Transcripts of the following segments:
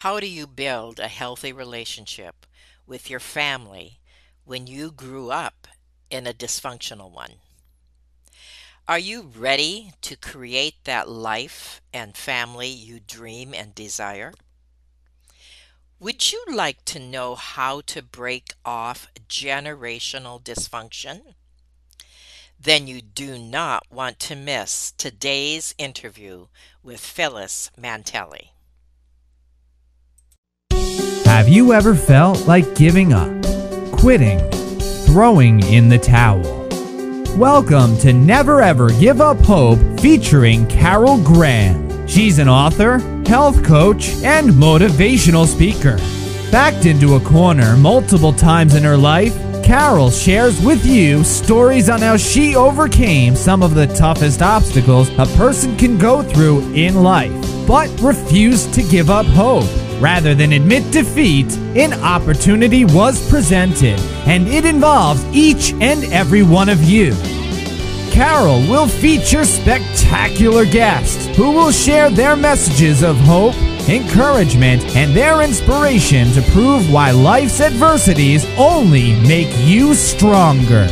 How do you build a healthy relationship with your family when you grew up in a dysfunctional one? Are you ready to create that life and family you dream and desire? Would you like to know how to break off generational dysfunction? Then you do not want to miss today's interview with Phylis Mantelli. Have you ever felt like giving up, quitting, throwing in the towel? Welcome to Never Ever Give Up Hope featuring Carol Graham. She's an author, health coach, and motivational speaker. Backed into a corner multiple times in her life, Carol shares with you stories on how she overcame some of the toughest obstacles a person can go through in life, but refused to give up hope. Rather than admit defeat, an opportunity was presented, and it involves each and every one of you. Carol will feature spectacular guests who will share their messages of hope, encouragement, and their inspiration to prove why life's adversities only make you stronger.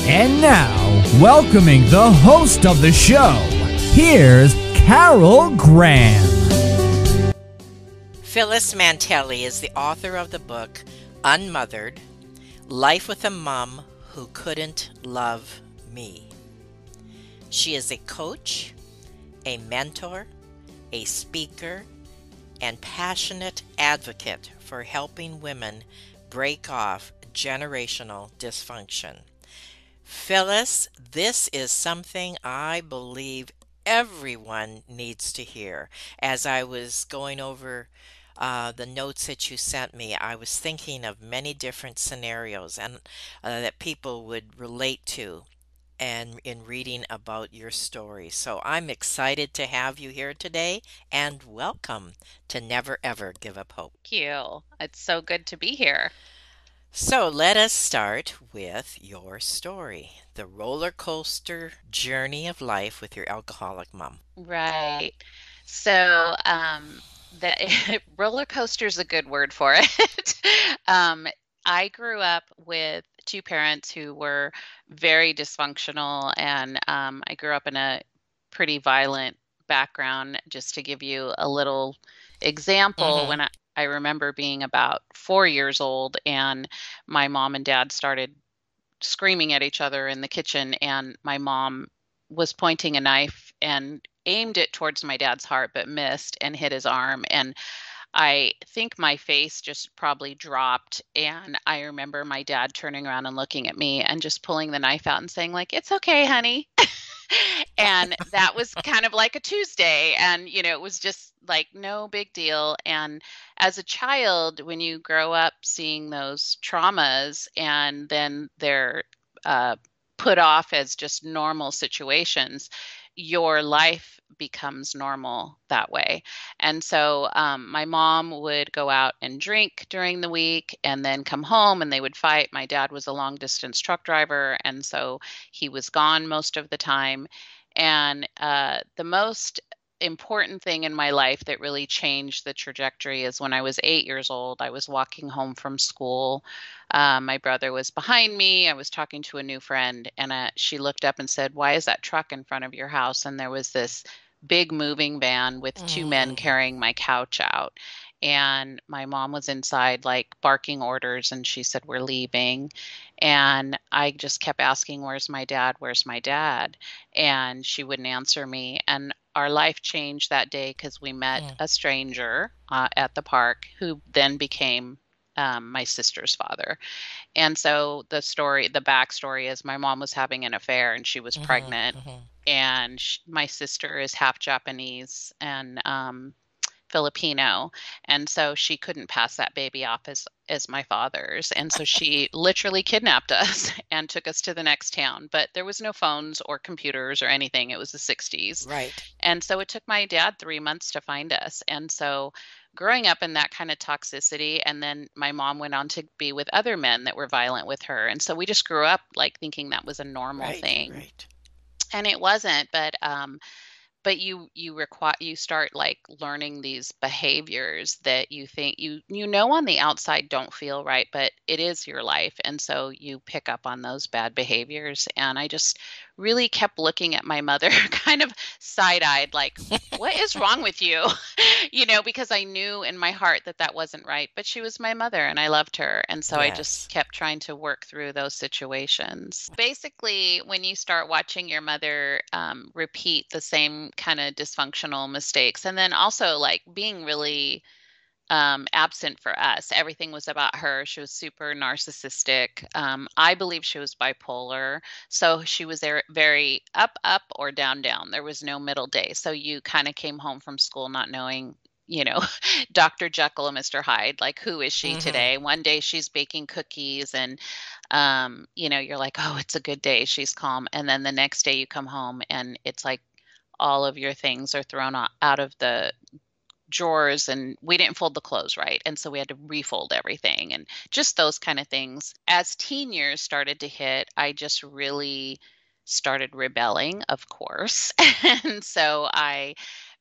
And now, welcoming the host of the show, here's Carol Graham. Phylis Mantelli is the author of the book Unmothered: Life with a Mom Who Couldn't Love Me. She is a coach, a mentor, a speaker, and passionate advocate for helping women break off generational dysfunction. Phyllis, this is something I believe everyone needs to hear. As I was going over the notes that you sent me, I was thinking of many different scenarios and that people would relate to and in reading about your story. So I'm excited to have you here today and welcome to Never Ever Give Up Hope. Thank you. It's so good to be here. So let us start with your story, the roller coaster journey of life with your alcoholic mom. Right. So, the roller coaster is a good word for it. Um, I grew up with two parents who were very dysfunctional, and I grew up in a pretty violent background. Just to give you a little example, Mm-hmm. when I remember being about 4 years old, and my mom and dad started screaming at each other in the kitchen, and my mom was pointing a knife and aimed it towards my dad's heart but missed and hit his arm, and I think my face just probably dropped, and I remember my dad turning around and looking at me and just pulling the knife out and saying like, "It's okay, honey." And that was kind of like a Tuesday, and it was just like no big deal. And as a child, when you grow up seeing those traumas and then they're uh, put off as just normal situations, your life becomes normal that way. And so my mom would go out and drink during the week and then come home and they would fight. My dad was a long distance truck driver, and so he was gone most of the time. And the most important thing in my life that really changed the trajectory is when I was 8 years old. I was walking home from school. My brother was behind me. I was talking to a new friend, and she looked up and said, "Why is that truck in front of your house?" And there was this big moving van with two men Mm. carrying my couch out. And my mom was inside, like barking orders, and she said, "We're leaving." And I just kept asking, "Where's my dad? Where's my dad?" And she wouldn't answer me. And our life changed that day because we met Mm. a stranger at the park who then became my sister's father. And so the backstory is my mom was having an affair and she was Mm-hmm. pregnant. Mm-hmm. And my sister is half Japanese and Filipino, and so she couldn't pass that baby off as my father's, and so she literally kidnapped us and took us to the next town. But there was no phones or computers or anything. It was the 60s. Right. And so it took my dad 3 months to find us. And so growing up in that kind of toxicity, and then my mom went on to be with other men that were violent with her. And so we just grew up like thinking that was a normal Right. thing. Right. And it wasn't, but but you start like learning these behaviors that you think on the outside don't feel right, but it is your life, and so you pick up on those bad behaviors. And I just really kept looking at my mother kind of side-eyed, like, what is wrong with you? Because I knew in my heart that that wasn't right, but she was my mother and I loved her. And so I just Yes. kept trying to work through those situations. Basically, when you start watching your mother repeat the same kind of dysfunctional mistakes, and then also like being really absent for us. Everything was about her. She was super narcissistic. I believe she was bipolar. So she was there very up, up, or down, down. There was no middle day. So you kind of came home from school not knowing, you know, Dr. Jekyll and Mr. Hyde, like, who is she Hmm. today? One day she's baking cookies and, you're like, oh, it's a good day. She's calm. And then the next day you come home and it's like all of your things are thrown out of the drawers, and we didn't fold the clothes right, and so we had to refold everything, and just those kind of things. As teen years started to hit, I just really started rebelling, of course. And so I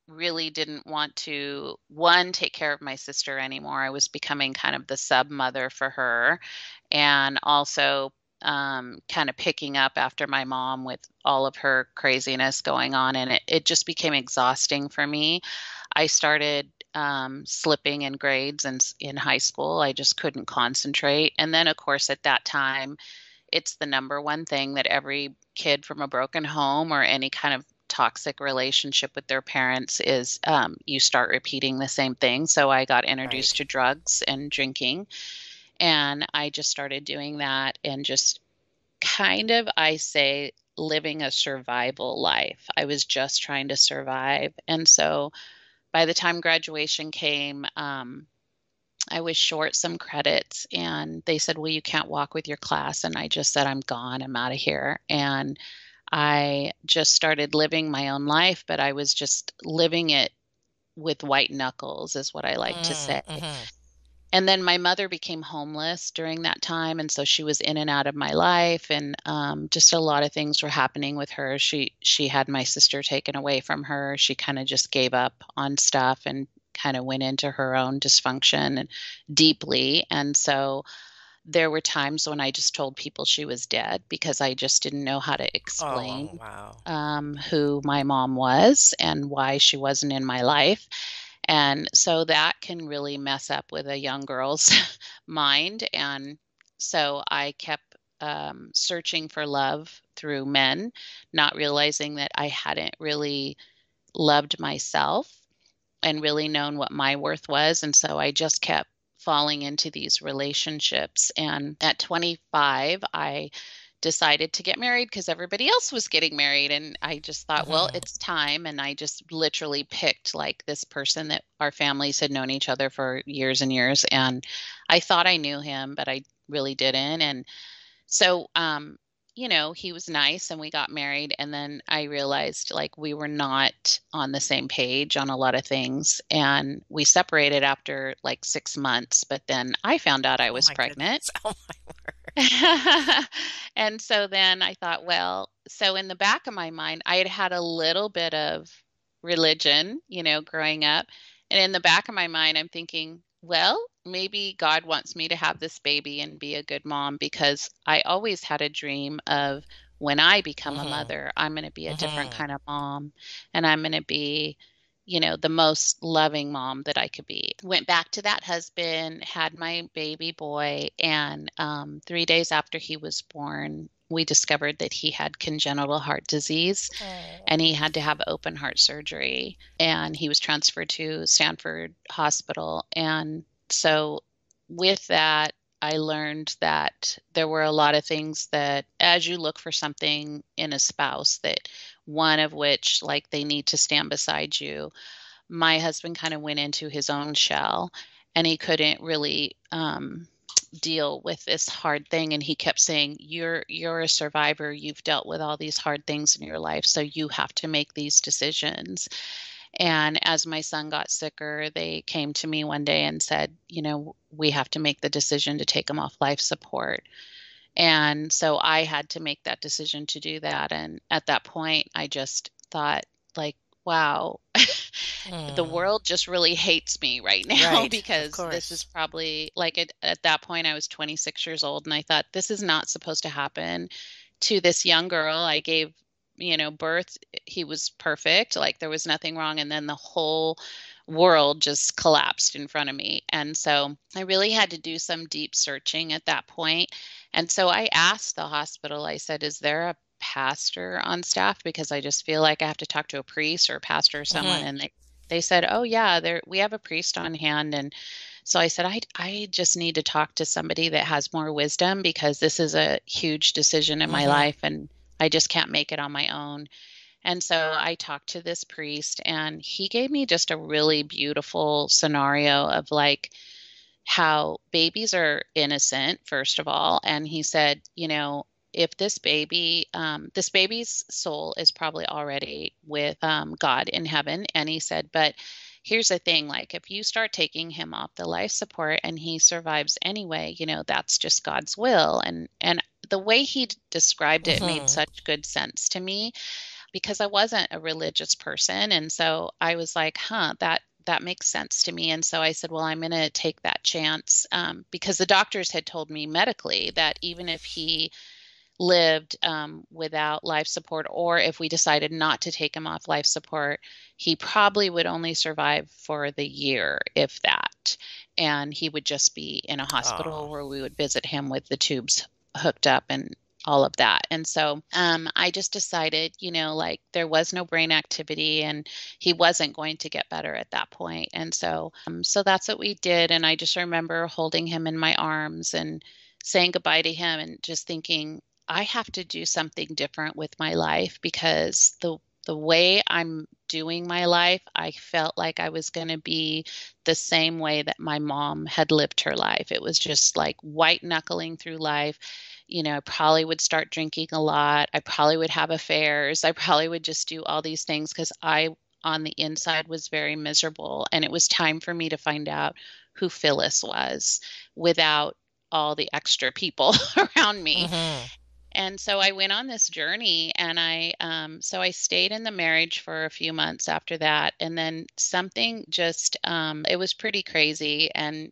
really didn't want to, one, take care of my sister anymore. I was becoming kind of the sub mother for her, and also kind of picking up after my mom with all of her craziness going on, and it just became exhausting for me. I started slipping in grades and in high school. I just couldn't concentrate. And then, of course, at that time, it's the number one thing that every kid from a broken home or any kind of toxic relationship with their parents is, you start repeating the same thing. So I got introduced Right. to drugs and drinking, and I just started doing that and just kind of, I say, living a survival life. I was just trying to survive. And so by the time graduation came, I was short some credits, and they said, well, you can't walk with your class. And I just said, I'm gone. I'm out of here. And I just started living my own life, but I was just living it with white knuckles, is what I like to say. Mm-hmm. And then my mother became homeless during that time, and so she was in and out of my life, and just a lot of things were happening with her. She had my sister taken away from her. She kind of just gave up on stuff and kind of went into her own dysfunction and deeply. And so there were times when I just told people she was dead because I just didn't know how to Oh, explain wow. who my mom was and why she wasn't in my life. And so that can really mess up with a young girl's mind. And so I kept searching for love through men, not realizing that I hadn't really loved myself and really known what my worth was. And so I just kept falling into these relationships. And at 25, I decided to get married because everybody else was getting married. And I just thought, well, Hmm. it's time. And I just literally picked like this person that our families had known each other for years and years. And I thought I knew him, but I really didn't. And so, he was nice and we got married. And then I realized like we were not on the same page on a lot of things. And we separated after like 6 months. But then I found out I Oh was my pregnant. goodness. Oh my word. And so then I thought, well, so in the back of my mind, I had had a little bit of religion, growing up. And in the back of my mind, I'm thinking, well, maybe God wants me to have this baby and be a good mom because I always had a dream of when I become a Hmm. mother, I'm going to be a different Hmm. kind of mom, and I'm going to be the most loving mom that I could be. Went back to that husband, had my baby boy, and 3 days after he was born, we discovered that he had congenital heart disease and he Oh. had to have open heart surgery. And he was transferred to Stanford Hospital. And so, with that, I learned that there were a lot of things that, as you look for something in a spouse, that one of which, like, they need to stand beside you. My husband kind of went into his own shell and he couldn't really deal with this hard thing, and he kept saying, you're a survivor, you've dealt with all these hard things in your life, so you have to make these decisions. And as my son got sicker, they came to me one day and said, we have to make the decision to take him off life support. And so I had to make that decision to do that. And at that point, I just thought, like, wow, the Mm, world just really hates me right now right, of because this is course. probably like at that point I was 26 years old and I thought this is not supposed to happen to this young girl. I gave, birth. He was perfect. Like there was nothing wrong. And then the whole world just collapsed in front of me. And so I really had to do some deep searching at that point. And so I asked the hospital, I said, is there a pastor on staff? Because I just feel like I have to talk to a priest or a pastor or someone. Hmm. And they said, oh yeah, we have a priest on hand. And so I said, I just need to talk to somebody that has more wisdom because this is a huge decision in my Hmm. life and I just can't make it on my own. And so I talked to this priest and he gave me just a really beautiful scenario of like how babies are innocent, first of all. And he said, if this baby's soul is probably already with God in heaven. And he said, but here's the thing, like if you start taking him off the life support and he survives anyway, that's just God's will. And the way he described it made Hmm. such good sense to me because I wasn't a religious person. And so I was like, huh, that makes sense to me. And so I said, well, I'm going to take that chance because the doctors had told me medically that even if he lived without life support, or if we decided not to take him off life support, he probably would only survive for the year, if that. And he would just be in a Oh. hospital where we would visit him with the tubes hooked up and all of that. And so I just decided, like there was no brain activity and he wasn't going to get better at that point. And so that's what we did. And I just remember holding him in my arms and saying goodbye to him and just thinking, I have to do something different with my life because the way I'm doing my life, I felt like I was going to be the same way that my mom had lived her life. It was just like white knuckling through life. I probably would start drinking a lot. I probably would have affairs. I probably would just do all these things because on the inside, was very miserable. And it was time for me to find out who Phyllis was without all the extra people around me. Hmm. And so I went on this journey and I stayed in the marriage for a few months after that. And then something just, it was pretty crazy. And,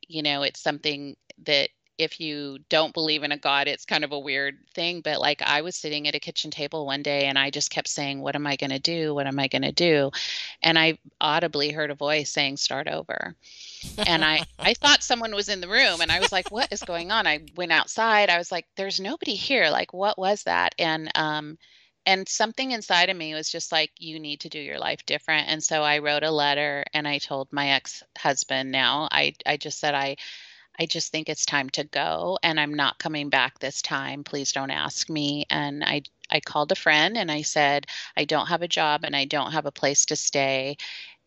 it's something that if you don't believe in a God, it's kind of a weird thing. But like I was sitting at a kitchen table one day and I just kept saying, what am I going to do? What am I going to do? And I audibly heard a voice saying, start over. And I thought someone was in the room and I was like, what is going on? I went outside. I was like, there's nobody here. Like, what was that? And something inside of me was just like, you need to do your life different. And so I wrote a letter and I told my ex-husband now, I just said, I just think it's time to go and I'm not coming back this time. Please don't ask me. And I called a friend and I said, I don't have a job and I don't have a place to stay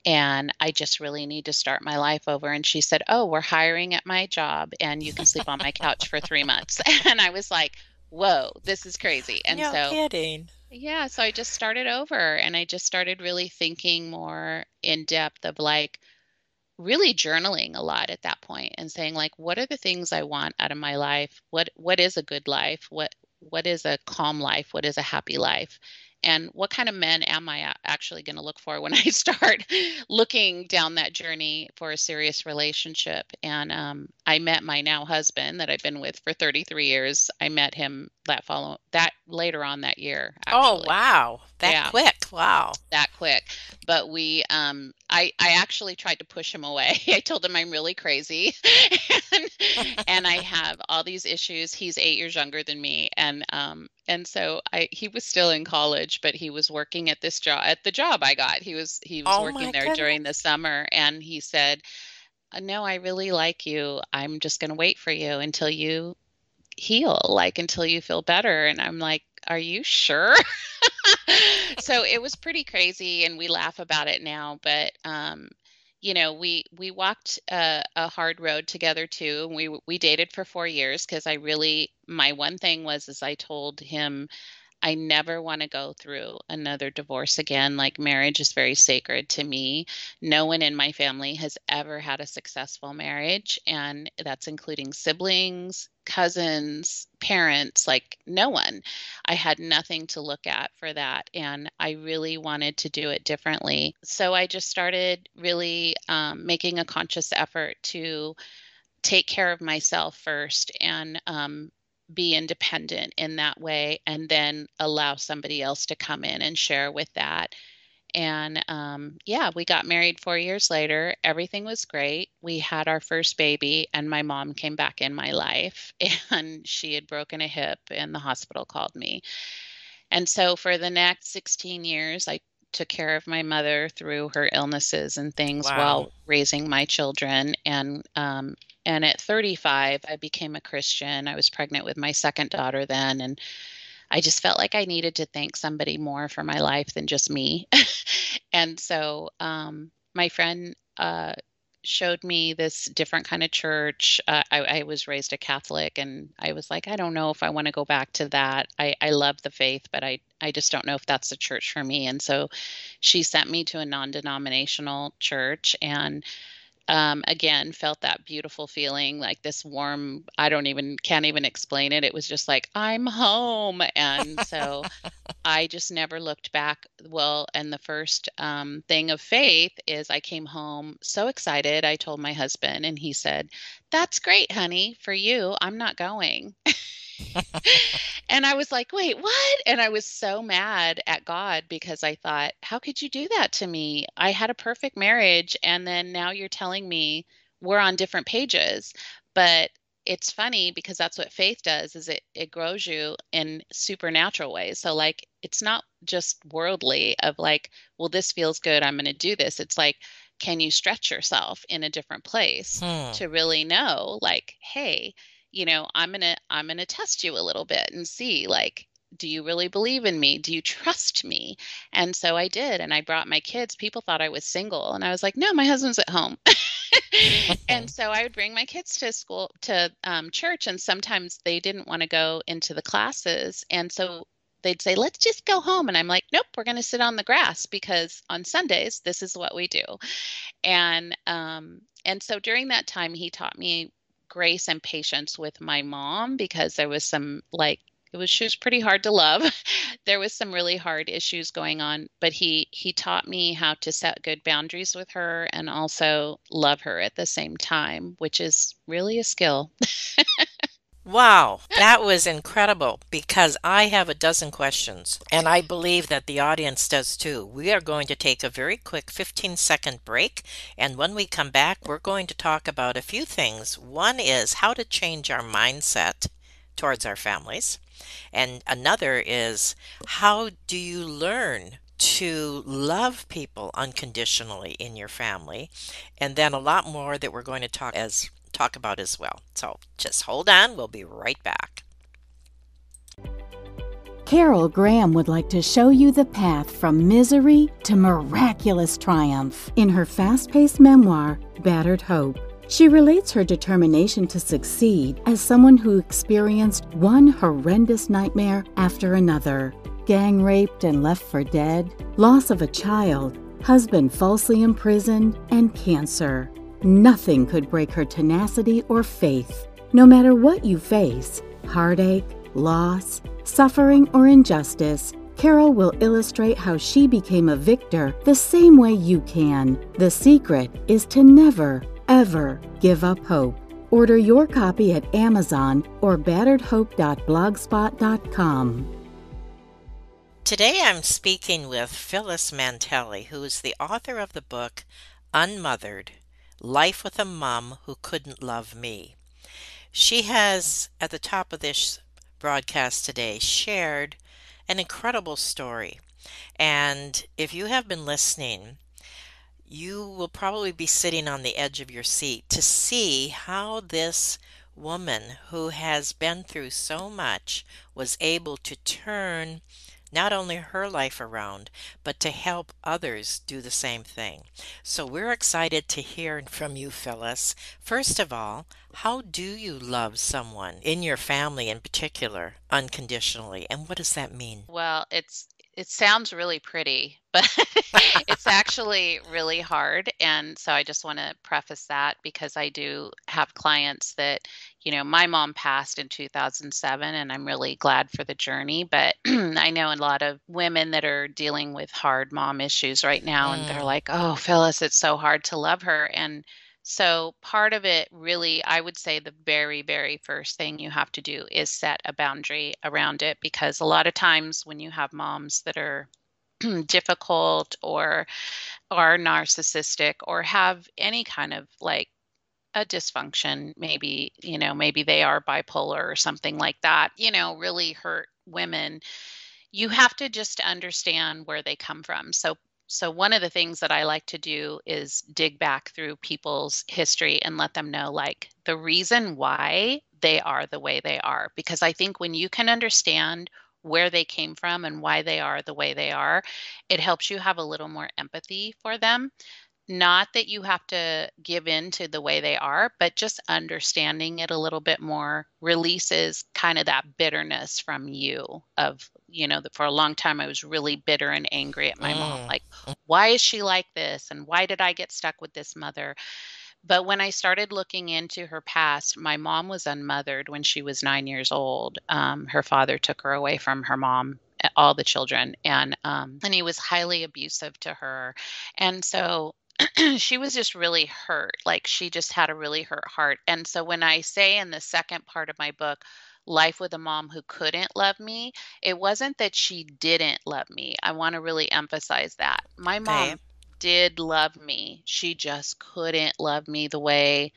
and I just really need to start my life over. And she said, oh, we're hiring at my job and you can sleep on my couch for 3 months. And I was like, whoa, this is crazy. And No so, kidding. yeah, so I just started over and I just started really thinking more in depth of like really journaling a lot at that point and saying like, what are the things I want out of my life? What is a good life? What is a calm life? What is a happy life? And what kind of men am I actually going to look for when I start looking down that journey for a serious relationship? And I met my now husband that I've been with for 33 years. I met him that later on that year, Oh, actually. wow. That Yeah, quick. Wow. that quick. But I actually tried to push him away. I told him I'm really crazy and, and I have all these issues. He's 8 years younger than me. And so he was still in college, but he was working at this job, at the job I got. He was Oh working my there during the goodness. summer. And he said, no, I really like you. I'm just going to wait for you until you heal, like until you feel better. And I'm like, are you sure? So it was pretty crazy and we laugh about it now, but we walked a hard road together too. And we dated for 4 years because I really, my one thing was is I told him I never want to go through another divorce again. Like, marriage is very sacred to me. No one in my family has ever had a successful marriage, and that's including siblings, cousins, parents, like no one. I had nothing to look at for that, and I really wanted to do it differently. So I just started really making a conscious effort to take care of myself first and be independent in that way, and then allow somebody else to come in and share with that. And yeah, we got married 4 years later. Everything was great. We had our first baby, and my mom came back in my life, and she had broken a hip, and the hospital called me. And so for the next 16 years, I took care of my mother through her illnesses and things Wow. while raising my children. And at 35, I became a Christian. I was pregnant with my second daughter then, and I just felt like I needed to thank somebody more for my life than just me. And so my friend showed me this different kind of church. I was raised a Catholic, and I was like, I don't know if I want to go back to that. I love the faith, but I just don't know if that's the church for me. And so she sent me to a non-denominational church, and again, felt that beautiful feeling, like this warm, can't even explain it. It was just like, I'm home. And so I just never looked back. Well, and the first thing of faith is I came home so excited. I told my husband, and he said, "That's great, honey, for you. I'm not going." And I was like, "Wait, what?" And I was so mad at God because I thought, how could you do that to me? I had a perfect marriage, and then now you're telling me we're on different pages. But it's funny because that's what faith does, is it grows you in supernatural ways. So like, it's not just worldly of like, well, this feels good, I'm going to do this. It's like, can you stretch yourself in a different place Hmm. to really know, like, hey, I'm going to test you a little bit and see, like, do you really believe in me? Do you trust me? And so I did, and I brought my kids. People thought I was single, and I was like, no, my husband's at home. And so I would bring my kids to school, to church, and sometimes they didn't want to go into the classes, and so they'd say, let's just go home. And I'm like, nope, we're going to sit on the grass because on Sundays this is what we do. And so during that time, he taught me grace and patience with my mom, because there was some, like, she was pretty hard to love. There was some really hard issues going on, but he taught me how to set good boundaries with her and also love her at the same time, which is really a skill. Wow, that was incredible because I have a dozen questions and I believe that the audience does too. We are going to take a very quick 15-second break, and when we come back, we're going to talk about a few things. One is how to change our mindset towards our families, and another is how do you learn to love people unconditionally in your family, and then a lot more that we're going to talk about as well. So just hold on, we'll be right back. Carol Graham would like to show you the path from misery to miraculous triumph in her fast-paced memoir, Battered Hope. She relates her determination to succeed as someone who experienced one horrendous nightmare after another: gang raped and left for dead, loss of a child, husband falsely imprisoned, and cancer. Nothing could break her tenacity or faith. No matter what you face, heartache, loss, suffering, or injustice, Carol will illustrate how she became a victor the same way you can. The secret is to never, ever give up hope. Order your copy at Amazon or batteredhope.blogspot.com. Today I'm speaking with Phylis Mantelli, who is the author of the book Unmothered, Life with a Mom Who Couldn't Love Me. She has, at the top of this broadcast today, shared an incredible story. And if you have been listening, you will probably be sitting on the edge of your seat to see how this woman who has been through so much was able to turn not only her life around, but to help others do the same thing. So we're excited to hear from you, Phyllis. First of all, how do you love someone in your family in particular unconditionally, and what does that mean? Well, it sounds really pretty, but it's actually really hard. And so I just want to preface that because I do have clients that, my mom passed in 2007, and I'm really glad for the journey. But I know a lot of women that are dealing with hard mom issues right now, and they're Mm, like, "Oh, Phyllis, it's so hard to love her." And so part of it really, I would say the very, very first thing you have to do is set a boundary around it, because a lot of times when you have moms that are difficult or are narcissistic or have any kind of like a dysfunction, maybe, maybe they are bipolar or something like that, really hurt women, you have to just understand where they come from. So one of the things that I like to do is dig back through people's history and let them know like the reason why they are the way they are, because I think when you can understand where they came from and why they are the way they are, it helps you have a little more empathy for them. Not that you have to give in to the way they are, but just understanding it a little bit more releases kind of that bitterness from you of, that for a long time I was really bitter and angry at my mom. mm, Like, why is she like this? And why did I get stuck with this mother? But when I started looking into her past, my mom was unmothered when she was 9 years old. Her father took her away from her mom, all the children, and he was highly abusive to her. And so she was just really hurt. Like she just had a really hurt heart. And so when I say in the second part of my book, Life with a Mom Who Couldn't Love Me, it wasn't that she didn't love me. I want to really emphasize that. My okay. mom did love me. She just couldn't love me the way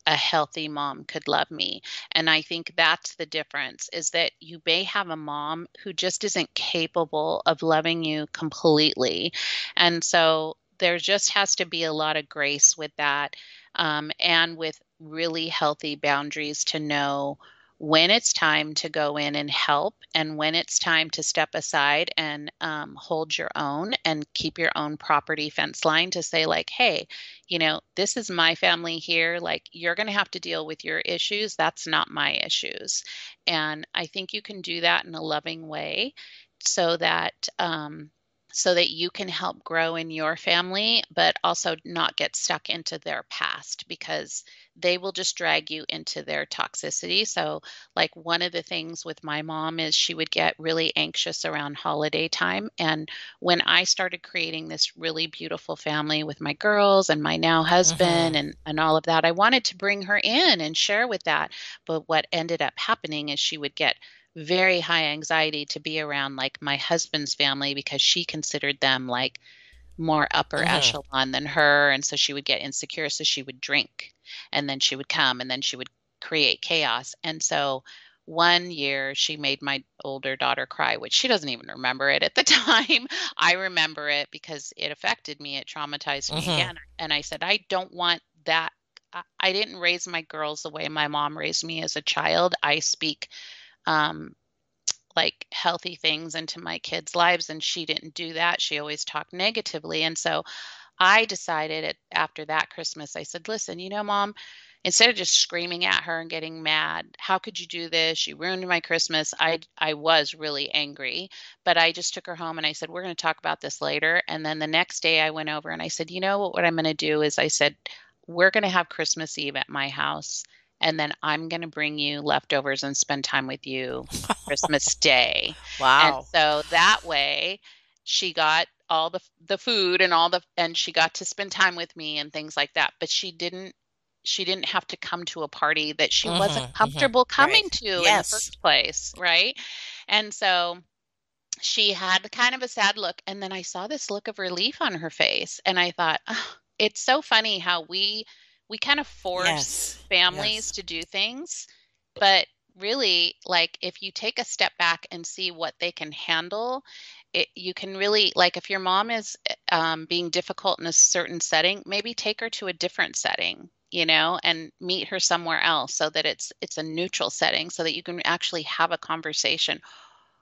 a healthy mom could love me. And I think that's the difference, is that you may have a mom who just isn't capable of loving you completely. And so there just has to be a lot of grace with that, and with really healthy boundaries to know when it's time to go in and help and when it's time to step aside and hold your own and keep your own property fence line to say like, hey, this is my family here. Like, you're going to have to deal with your issues. That's not my issues. And I think you can do that in a loving way so that you can help grow in your family, but also not get stuck into their past, because they will just drag you into their toxicity. So, like, one of the things with my mom is she would get really anxious around holiday time. And when I started creating this really beautiful family with my girls and my now husband Mm-hmm. and all of that, I wanted to bring her in and share with that. But what ended up happening is she would get very high anxiety to be around like my husband's family, because she considered them like more upper Mm-hmm. echelon than her. And so she would get insecure. So she would drink, and then she would come, and then she would create chaos. And so one year she made my older daughter cry, which she doesn't even remember it at the time. I remember it because it affected me. It traumatized me Mm-hmm. again. And I said, I don't want that. I didn't raise my girls the way my mom raised me as a child. I speak um, like healthy things into my kids' lives, and she didn't do that. She always talked negatively. And so I decided after that Christmas, I said, listen, Mom, instead of just screaming at her and getting mad, how could you do this? You ruined my Christmas. I was really angry, but I just took her home and I said, we're going to talk about this later. And then the next day I went over and I said, what I'm going to do is I said, we're going to have Christmas Eve at my house. And then I'm going to bring you leftovers and spend time with you Christmas Day. And Wow. so that way she got all the food and and she got to spend time with me and things like that. But she didn't have to come to a party that she wasn't Mm-hmm. Mm-hmm. comfortable Right. coming to in the Yes. first place, right? And so she had kind of a sad look, and then I saw this look of relief on her face, and I thought, oh, it's so funny how we kind of force Yes. families Yes. to do things, but really, like, if you take a step back and see what they can handle, you can really, like, if your mom is being difficult in a certain setting, maybe take her to a different setting, and meet her somewhere else so that it's a neutral setting so that you can actually have a conversation.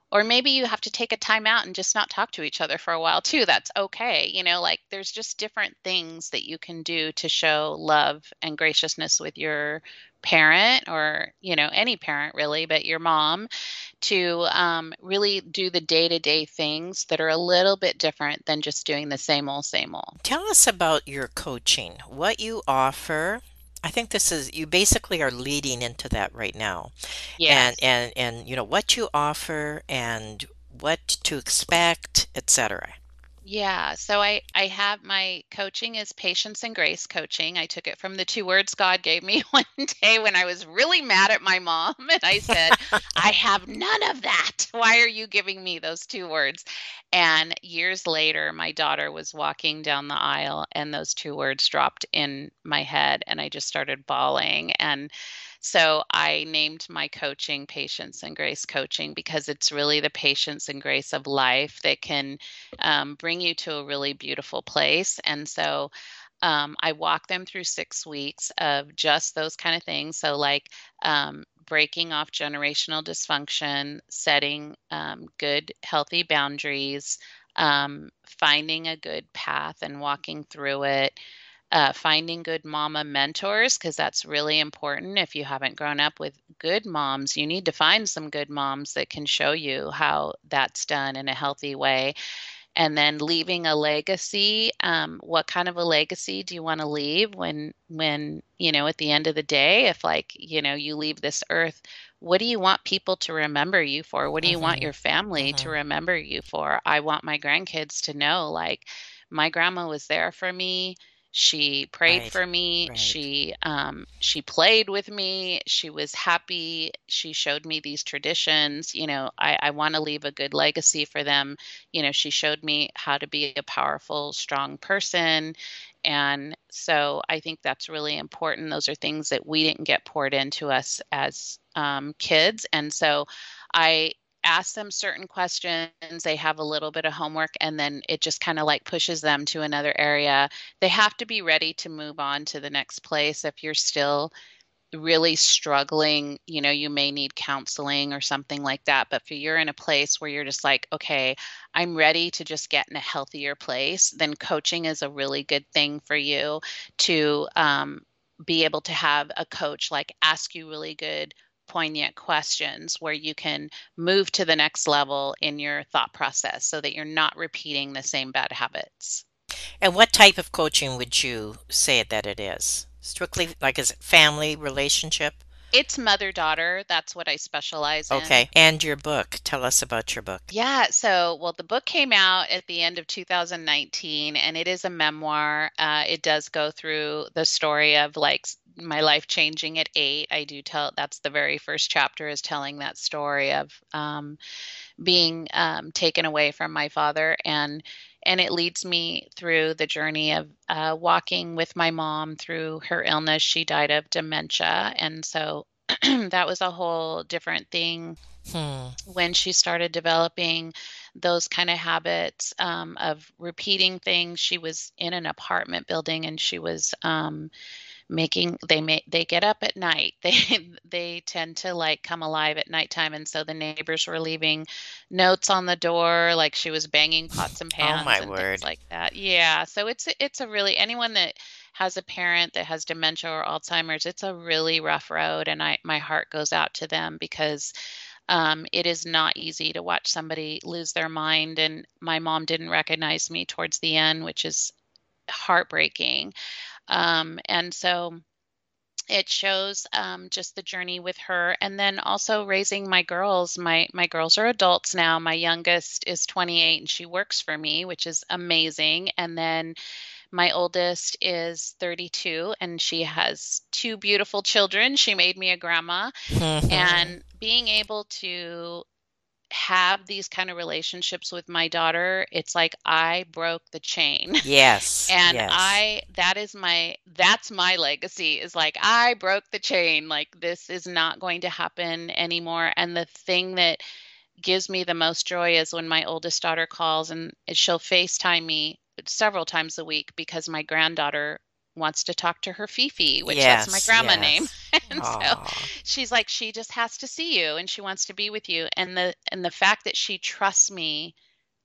Or maybe you have to take a time out and just not talk to each other for a while too. That's okay. Like there's just different things that you can do to show love and graciousness with your parent, or, any parent really, but your mom, to really do the day-to-day things that are a little bit different than just doing the same old, same old. Tell us about your coaching, what you offer. I think you basically are leading into that right now. And Yes. what you offer and what to expect, etc. Yeah, so I have my coaching is patience and grace coaching. I took it from the two words God gave me one day when I was really mad at my mom, and I said, "I have none of that. Why are you giving me those two words?" And years later, my daughter was walking down the aisle and those two words dropped in my head and I just started bawling. And so I named my coaching Patience and Grace Coaching, because it's really the patience and grace of life that can bring you to a really beautiful place. And so I walk them through 6 weeks of just those kind of things. So, like breaking off generational dysfunction, setting good, healthy boundaries, finding a good path and walking through it. Finding good mama mentors, because that's really important. If you haven't grown up with good moms, you need to find some good moms that can show you how that's done in a healthy way. And then leaving a legacy. What kind of a legacy do you want to leave when at the end of the day, if, like, you leave this earth, what do you want people to remember you for? What do you want Hmm. your family to Hmm. remember you for? I want my grandkids to know, like, my grandma was there for me. She prayed Right, for me. right. She played with me. She was happy. She showed me these traditions. I want to leave a good legacy for them. She showed me how to be a powerful, strong person. And so I think that's really important. Those are things that we didn't get poured into us as kids. And so I ask them certain questions. They have a little bit of homework, and then it just kind of like pushes them to another area. They have to be ready to move on to the next place. If you're still really struggling, you may need counseling or something like that. But if you're in a place where you're just like, okay, I'm ready to just get in a healthier place, then coaching is a really good thing for you to be able to have a coach like ask you really good, poignant questions where you can move to the next level in your thought process so that you're not repeating the same bad habits. And what type of coaching would you say that it is? Strictly, like, is it family relationship? It's mother daughter. That's what I specialize in. Okay. And your book. Tell us about your book. Yeah, well, the book came out at the end of 2019, and it is a memoir. It does go through the story of, like, my life changing at 8. I do tell that's the very first chapter, is telling that story of being taken away from my father, and it leads me through the journey of walking with my mom through her illness. She died of dementia, and so that was a whole different thing Hmm. when she started developing those kind of habits of repeating things. She was in an apartment building, and she was they get up at night. They tend to, like, come alive at nighttime, and so the neighbors were leaving notes on the door, like she was banging pots and Oh, pans my and things word. like that. Yeah, so it's a really, anyone that has a parent that has dementia or Alzheimer's, it's a really rough road, and I my heart goes out to them, because it is not easy to watch somebody lose their mind. And my mom didn't recognize me towards the end, which is heartbreaking. And so it shows just the journey with her, and then also raising my girls. My girls are adults now. My youngest is 28 and she works for me, which is amazing. And then my oldest is 32 and she has two beautiful children. She made me a grandma. Hmm. And being able to have these kind of relationships with my daughter, it's like I broke the chain. Yes, And yes. that's my legacy, is like I broke the chain. Like, this is not going to happen anymore. And the thing that gives me the most joy is when my oldest daughter calls, and she'll FaceTime me several times a week, because my granddaughter wants to talk to her Fifi, which that's my Yes, grandma name. yes. And so Oh, she's like, she just has to see you and she wants to be with you. And the fact that she trusts me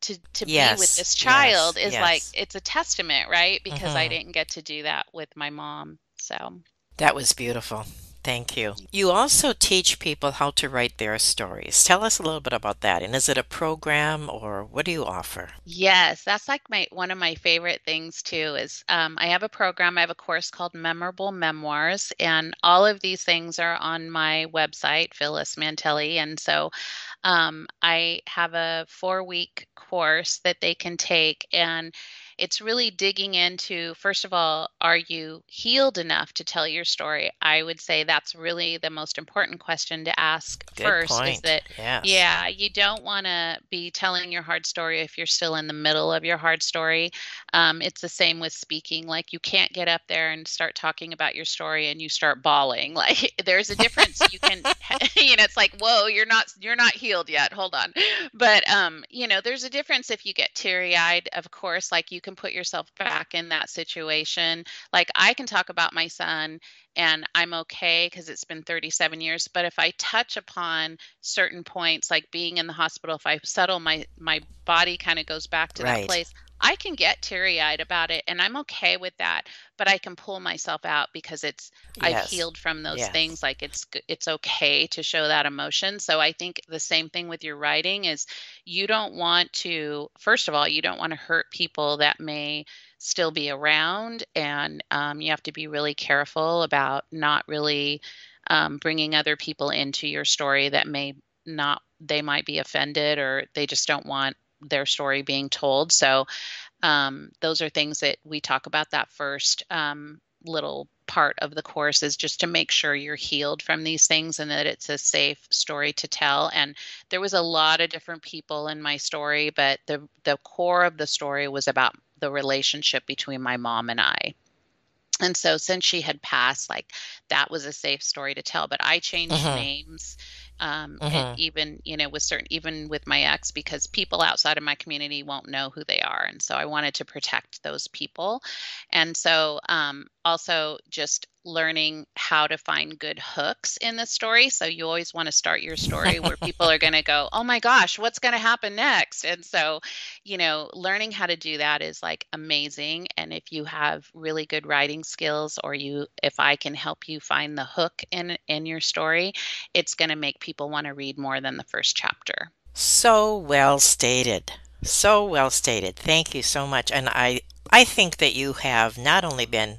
to be with yes, this child yes, is like, yes. it's a testament, right? Because I Hmm. didn't get to do that with my mom. So That was beautiful. Thank you. You also teach people how to write their stories. Tell us a little bit about that. And is it a program or what do you offer? yes, that's like my one of my favorite things too is I have a program, I have a course called Memorable Memoirs, and all of these things are on my website, Phylis Mantelli. And so I have a 4-week course that they can take, and it's really digging into, first of all, are you healed enough to tell your story? I would say that's really the most important question to ask Good first is point. that, Yes. yeah, you don't want to be telling your hard story if you're still in the middle of your hard story. It's the same with speaking. Like, you can't get up there and start talking about your story and you start bawling. Like, there's a difference. You can, it's like, whoa, you're not healed yet. Hold on. But there's a difference if you get teary-eyed, of course, like you can put yourself back in that situation. Like, I can talk about my son and I'm okay because it's been 37 years. But if I touch upon certain points, like being in the hospital, if I settle my body kind of goes back to that Right. place, I can get teary-eyed about it and I'm okay with that, but I can pull myself out because I've Yes. healed from those Yes. things. Like, it's okay to show that emotion. So I think the same thing with your writing is, you don't want to, first of all, you don't want to hurt people that may still be around, and you have to be really careful about not really bringing other people into your story that may not, they might be offended or they just don't want their story being told. So those are things that we talk about. That first little part of the course is just to make sure you're healed from these things and that it's a safe story to tell. And there was a lot of different people in my story, but the core of the story was about the relationship between my mom and I. And so since she had passed, like, that was a safe story to tell. But I changed Hmm. names, and Hmm. even, with certain, even with my ex, because people outside of my community won't know who they are. And so I wanted to protect those people. And so also just learning how to find good hooks in the story. So you always want to start your story where people are going to go, oh my gosh, what's going to happen next? And so learning how to do that is like amazing. And if you have really good writing skills, or if I can help you find the hook in your story, it's going to make people want to read more than the first chapter. So well stated. So well stated. Thank you so much. And I think that you have not only been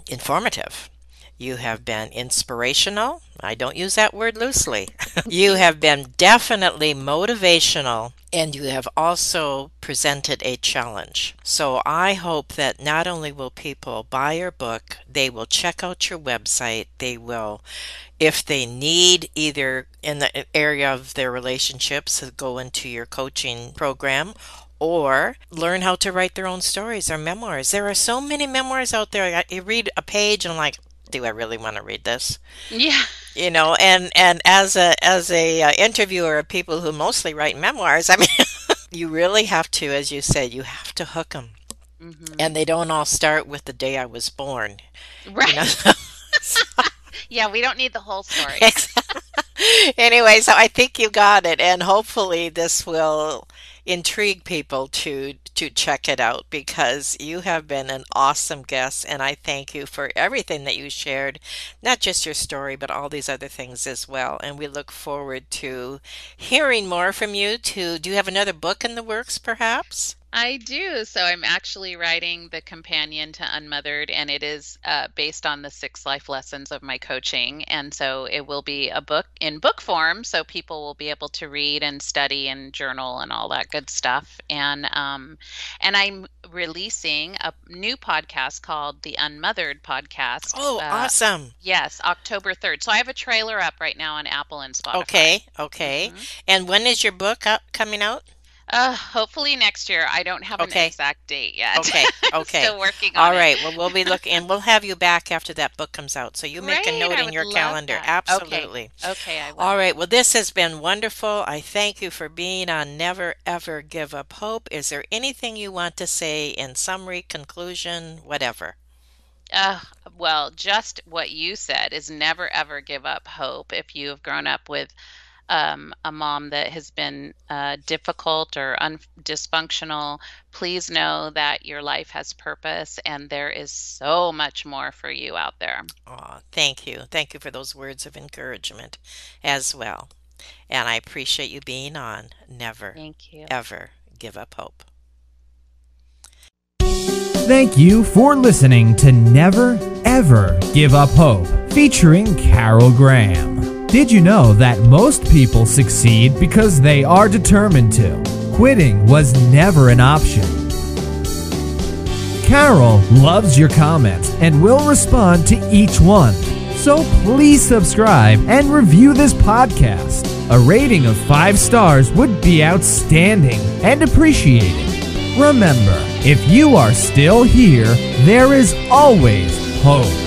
informative, you have been inspirational. I don't use that word loosely. You have been definitely motivational, and you have also presented a challenge. So I hope that not only will people buy your book, they will check out your website. They will, if they need, either in the area of their relationships, go into your coaching program or learn how to write their own stories or memoirs. There are so many memoirs out there. You read a page and I'm like, do I really want to read this? Yeah. And as a interviewer of people who mostly write memoirs, I mean, you really have to, as you said, you have to hook them, Hmm. and they don't all start with the day I was born, you know. Right. Yeah, we don't need the whole story. Anyway, so I think you got it, and hopefully this will intrigue people to check it out because you have been an awesome guest, and I thank you for everything that you shared, not just your story, but all these other things as well. And we look forward to hearing more from you. Do you have another book in the works, perhaps? I do. So I'm actually writing the companion to Unmothered, and it is based on the 6 life lessons of my coaching. And so it will be a book in book form, so people will be able to read and study and journal and all that good stuff. And I'm releasing a new podcast called the Unmothered podcast. Oh, awesome. Yes, October 3rd. So I have a trailer up right now on Apple and Spotify. Okay, okay. Hmm. And when is your book coming out? Hopefully next year. I don't have an Okay. exact date yet. Okay, okay. Still working on All it. right. Well, we'll be looking, and we'll have you back after that book comes out. So you make a Great. note I in would your love calendar. that. Okay. Absolutely. Okay, I All will. right. Well, this has been wonderful. I thank you for being on Never Ever Give Up Hope. Is there anything you want to say in summary, conclusion, whatever? Uh, well, just what you said is never ever give up hope. If you have grown up with a mom that has been difficult or dysfunctional, please know that your life has purpose and there is so much more for you out there. Oh, thank you. Thank you for those words of encouragement as well. And I appreciate you being on. Never, Thank you. ever give up hope. Thank you for listening to Never Ever Give Up Hope, featuring Carol Graham. Did you know that most people succeed because they are determined to? Quitting was never an option. Carol loves your comments and will respond to each one. So please subscribe and review this podcast. A rating of 5 stars would be outstanding and appreciated. Remember, if you are still here, there is always hope.